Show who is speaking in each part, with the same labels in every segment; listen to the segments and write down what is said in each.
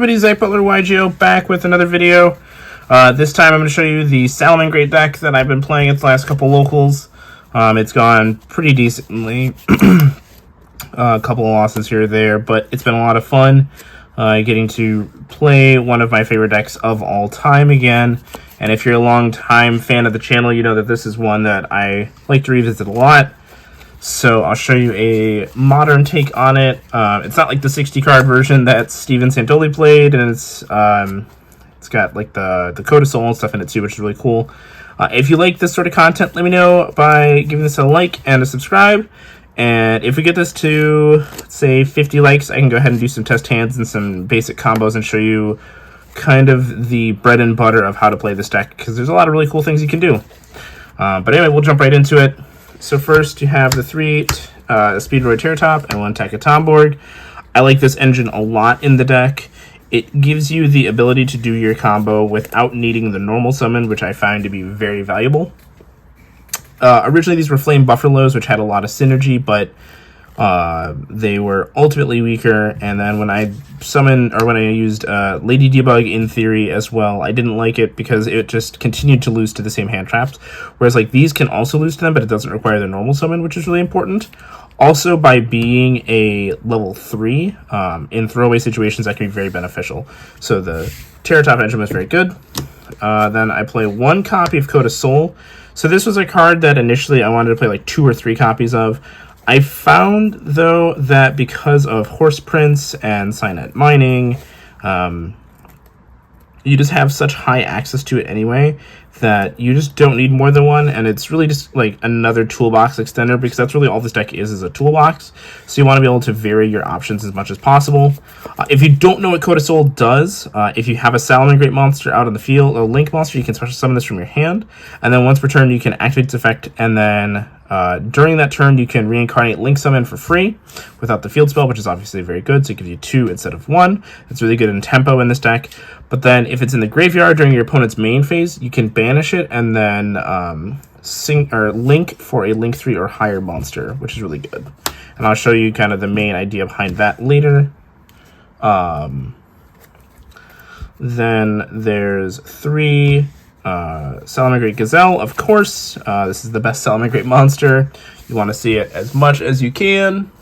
Speaker 1: everybody, Zach Butler YGO back with another video. This time I'm going to show you the Salamangreat deck that I've been playing at the last couple locals. It's gone pretty decently. A couple of losses here or there, but it's been a lot of fun getting to play one of my favorite decks of all time again. And if you're a long-time fan of the channel, you know that this is one that I like to revisit a lot. So I'll show you a modern take on it. It's not like the 60 card version that Steven Santoli played, and it's got like the Code of Soul and stuff in it too, which is really cool. If you like this sort of content, let me know by giving this a like and a subscribe. And if we get this to, let's say, 50 likes, I can go ahead and do some test hands and some basic combos and show you kind of the bread and butter of how to play this deck, because there's a lot of really cool things you can do. But anyway, we'll jump right into it. So first you have the 3 Speedroid Terratop and 1 Takatomborg. I like this engine a lot in the deck. It gives you the ability to do your combo without needing the normal summon, which I find to be very valuable. Originally these were Flame Buffaloes, which had a lot of synergy, but they were ultimately weaker, and then when I used Lady Debug in theory as well, I didn't like it because it just continued to lose to the same hand traps, whereas like these can also lose to them, but it doesn't require the normal summon, which is really important. Also, by being a level 3, in throwaway situations, that can be very beneficial. So the Terratop engine was very good. Then I play 1 copy of Code of Soul. So this was a card that initially I wanted to play like 2 or 3 copies of. I found, though, that because of Horse Prince and Signet Mining, you just have such high access to it anyway that you just don't need more than 1, and it's really just like another toolbox extender, because that's really all this deck is a toolbox. So you want to be able to vary your options as much as possible. If you don't know what Code of Soul does, if you have a Salamangreat monster out on the field, a Link monster, you can special summon this from your hand, and then once per turn you can activate its effect, and then during that turn you can reincarnate Link Summon for free without the field spell, which is obviously very good, so it gives you 2 instead of 1. It's really good in tempo in this deck. But then if it's in the graveyard during your opponent's main phase, you can banish it and then link for a Link 3 or higher monster, which is really good. And I'll show you kind of the main idea behind that later. Then there's 3 Salamangreat Gazelle, of course. This is the best Salamangreat monster. You want to see it as much as you can.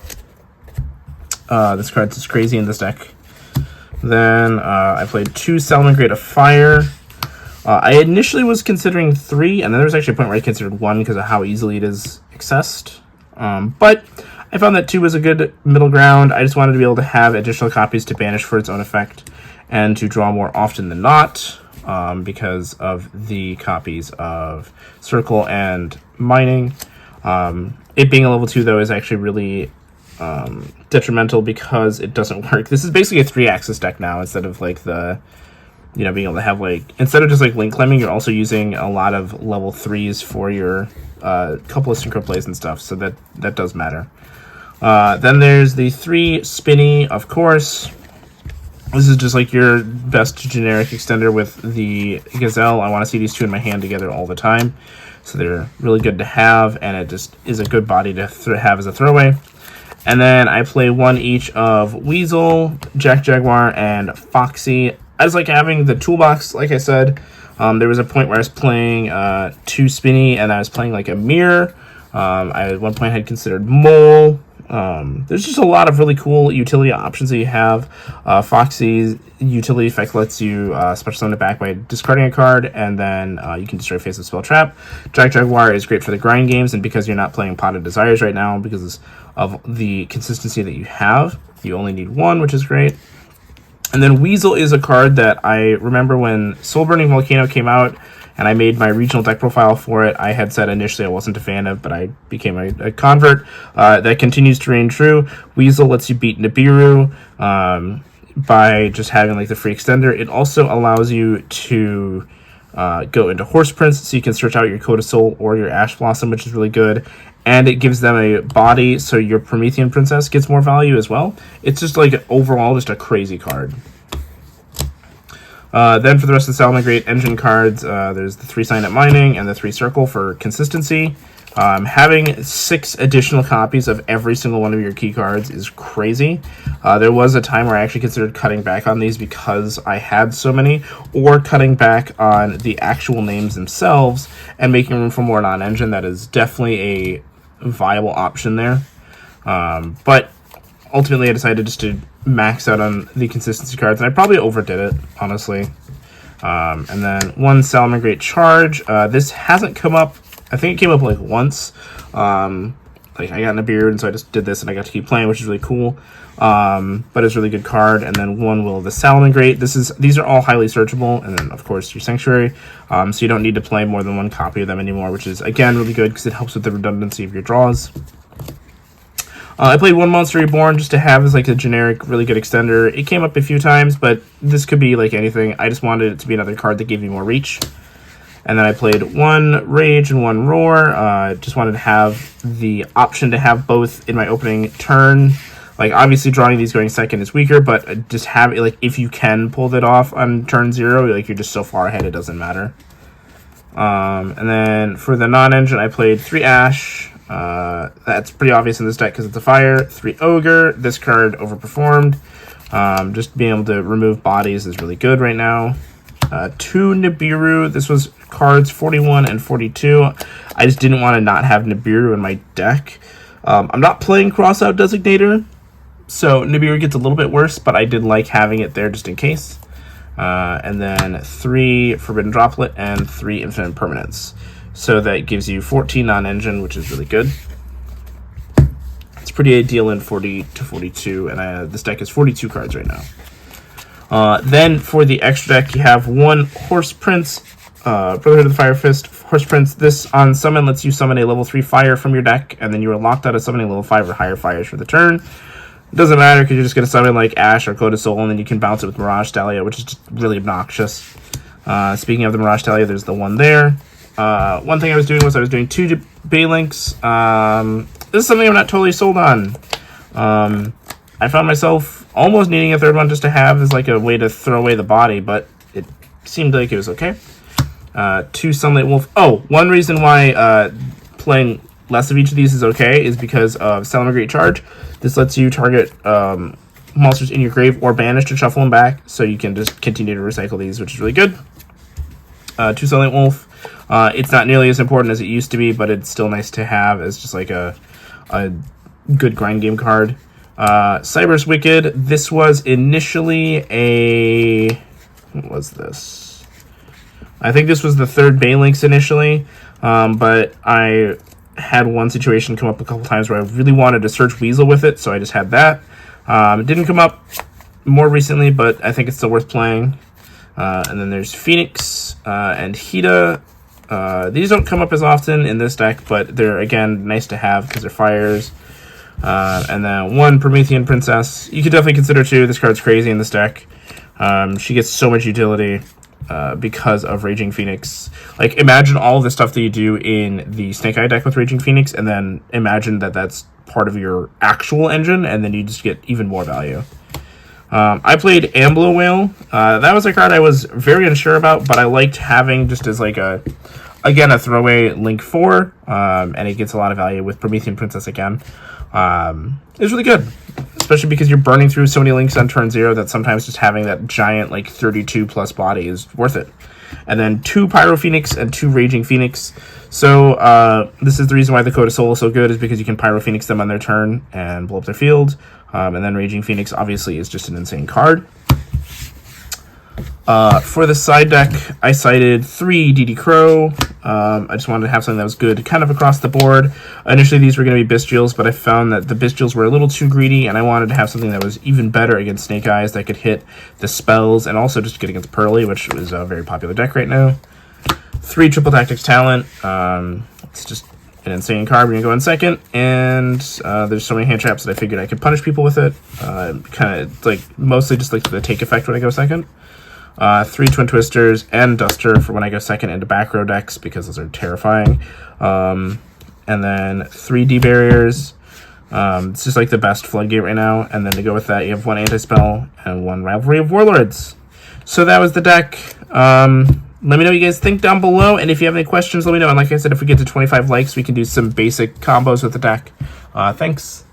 Speaker 1: This card's just crazy in this deck. Then I played 2 Salamangreat of Fire. I initially was considering 3, and then there was actually a point where I considered 1 because of how easily it is accessed. But I found that 2 was a good middle ground. I just wanted to be able to have additional copies to banish for its own effect and to draw more often than not, because of the copies of Circle and Mining. It being a level 2, though, is actually really detrimental because it doesn't work. This is basically a 3-axis deck now, instead of like the, being able to have like, instead of just like link climbing, you're also using a lot of level 3s for your couple of synchro plays and stuff, so that does matter. Then there's the 3 Spinny, of course. This is just like your best generic extender with the Gazelle. I want to see these 2 in my hand together all the time, so they're really good to have, and it just is a good body to have as a throwaway. And then I play 1 each of Weasel, Jack Jaguar, and Foxy. I just like having the toolbox, like I said. There was a point where I was playing 2 Spinny, and I was playing like a Mirror. I at one point had considered Mole. There's just a lot of really cool utility options that you have. Foxy's utility effect lets you special summon it back by discarding a card, and then you can destroy face of spell trap. Jack Jaguar is great for the grind games, and because you're not playing Pot of Desires right now, because of the consistency that you have, you only need 1, which is great. And then Weasel is a card that I remember when Soul Burning Volcano came out, and I made my regional deck profile for it. I had said initially I wasn't a fan of, but I became a convert. That continues to reign true. Weasel lets you beat Nibiru by just having like the free extender. It also allows you to go into Horse Prince, so you can search out your Code of Soul or your Ash Blossom, which is really good. And it gives them a body, so your Promethean Princess gets more value as well. It's just like overall just a crazy card. Then for the rest of the Salamangreat engine cards, there's the 3 Signet Mining and the 3 Circle for consistency. Having 6 additional copies of every single one of your key cards is crazy. There was a time where I actually considered cutting back on these because I had so many, or cutting back on the actual names themselves and making room for more non-engine. That is definitely a viable option there. But ultimately I decided just to max out on the consistency cards, and I probably overdid it, honestly. And then 1 Salamangreat charge. This hasn't come up. I think it came up like once. Like I got in a beard, and so I just did this, and I got to keep playing, which is really cool. But it's a really good card. And then 1 Will of the Salamangreat. These are all highly searchable, and then of course your Sanctuary. So you don't need to play more than 1 copy of them anymore, which is again really good because it helps with the redundancy of your draws. I played 1 Monster Reborn just to have as like a generic, really good extender. It came up a few times, but this could be like anything. I just wanted it to be another card that gave me more reach. And then I played 1 Rage and 1 Roar. Just wanted to have the option to have both in my opening turn. Like, obviously drawing these going second is weaker, but just have it, like, if you can pull that off on turn 0, like, you're just so far ahead it doesn't matter. And then for the non-engine, I played 3 Ash. That's pretty obvious in this deck because it's a fire. 3 Ogre. This card overperformed. Just being able to remove bodies is really good right now. 2 Nibiru. This was cards 41 and 42. I just didn't want to not have Nibiru in my deck. I'm not playing Crossout Designator, so Nibiru gets a little bit worse, but I did like having it there just in case. And then 3 Forbidden Droplet and 3 Infinite Permanents. So that gives you 14 non-engine, which is really good. It's pretty ideal in 40 to 42, and this deck is 42 cards right now. Then for the extra deck, you have 1 Horse Prince, Brotherhood of the Fire Fist, Horse Prince. This on summon lets you summon a level 3 fire from your deck, and then you are locked out of summoning level 5 or higher fires for the turn. It doesn't matter because you're just going to summon like Ash or Code of Soul, and then you can bounce it with Mirage Dahlia, which is just really obnoxious. Speaking of the Mirage Dahlia, there's the one there. One thing I was doing was I was doing 2 Balinks. This is something I'm not totally sold on. I found myself almost needing a 3rd one just to have as like a way to throw away the body, but it seemed like it was okay. 2 Sunlight Wolf. Oh, one reason why playing less of each of these is okay is because of Salamangreat Charge. This lets you target monsters in your grave or banish to shuffle them back, so you can just continue to recycle these, which is really good. 2 Sunlight Wolf. It's not nearly as important as it used to be, but it's still nice to have as just like a good grind game card. Cyber's Wicked. This was initially a... What was this? I think this was the 3rd Balinks initially, but I had one situation come up a couple times where I really wanted to search Weasel with it, so I just had that. It didn't come up more recently, but I think it's still worth playing. And then there's Phoenix and Hida. These don't come up as often in this deck, but they're, again, nice to have because they're fires. And then 1 Promethean Princess. You could definitely consider 2. This card's crazy in this deck. She gets so much utility because of Raging Phoenix. Like, imagine all of the stuff that you do in the Snake Eye deck with Raging Phoenix, and then imagine that that's part of your actual engine, and then you just get even more value. I played Amblo Whale. That was a card I was very unsure about, but I liked having just as like a throwaway Link 4, and it gets a lot of value with Promethean Princess again. It's really good, especially because you're burning through so many links on turn 0 that sometimes just having that giant like 32 plus body is worth it. And then 2 Pyro Phoenix and 2 Raging Phoenix. So this is the reason why the Code of Soul is so good, is because you can Pyro Phoenix them on their turn and blow up their field. And then Raging Phoenix obviously is just an insane card. For the side deck, I cited 3 DD Crow. I just wanted to have something that was good kind of across the board. Initially, these were going to be Bestials, but I found that the Bestials were a little too greedy, and I wanted to have something that was even better against Snake Eyes that could hit the spells and also just good against Pearly, which is a very popular deck right now. 3 Triple Tactics Talent. It's just an insane card when you go in second, and there's so many hand traps that I figured I could punish people with it. Kind of like mostly just like the take effect when I go second. 3 Twin Twisters and Duster for when I go second into back row decks, because those are terrifying. And then 3 D-Barriers. It's just like the best floodgate right now. And then to go with that, you have 1 Anti-Spell and 1 Rivalry of Warlords. So that was the deck. Let me know what you guys think down below, and if you have any questions, let me know. And like I said, if we get to 25 likes, we can do some basic combos with the deck. Thanks.